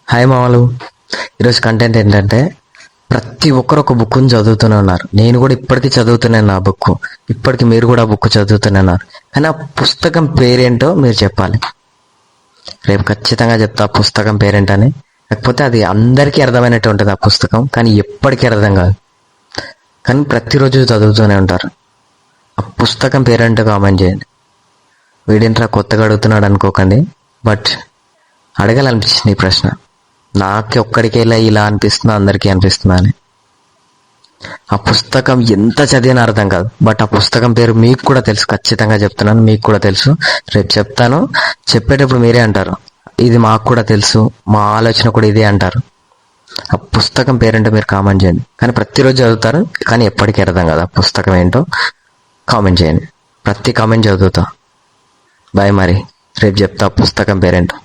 Hi మామలు. ఈరోజు content ఏంటంటే ప్రతి ఒక్కరు ఒక బుక్ని చదువుతూనే ఉన్నారు. నేను కూడా ఇప్పటికీ చదువుతున్నాను నా బుక్. ఇప్పటికి మీరు కూడా ఆ బుక్ చదువుతున్నారు. కానీ ఆ పుస్తకం పేరేంటో మీరు చెప్పాలి. రేపు ఖచ్చితంగా చెప్తా ఆ పుస్తకం పేరేంటని. కాకపోతే అది అందరికీ అర్థమైనట్టు ఉంటుంది ఆ పుస్తకం, కానీ ఎప్పటికీ అర్థం కాదు. కానీ ప్రతిరోజు చదువుతూనే ఉంటారు. ఆ పుస్తకం పేరేంటో కామెంట్ చేయండి. వీడింట్రా కొత్తగా అడుగుతున్నాడు అనుకోకండి, బట్ అడగాలనిపించింది ఈ ప్రశ్న. నాకు ఒక్కడికేలా ఇలా అనిపిస్తుందో అందరికీ అనిపిస్తుందా అని. ఆ పుస్తకం ఎంత చదివినా అర్థం కాదు, బట్ ఆ పుస్తకం పేరు మీకు కూడా తెలుసు. ఖచ్చితంగా చెప్తున్నాను, మీకు కూడా తెలుసు. రేపు చెప్తాను. చెప్పేటప్పుడు మీరే అంటారు, ఇది మాకు కూడా తెలుసు, మా ఆలోచన కూడా ఇదే అంటారు. ఆ పుస్తకం పేరేంటో మీరు కామెంట్ చేయండి. కానీ ప్రతిరోజు చదువుతారు, కానీ ఎప్పటికీ అర్థం కాదు ఆ పుస్తకం ఏంటో. కామెంట్ చేయండి. ప్రతి కామెంట్ చదువుతా. బాయ్. మరి రేపు చెప్తా పుస్తకం పేరేంటో.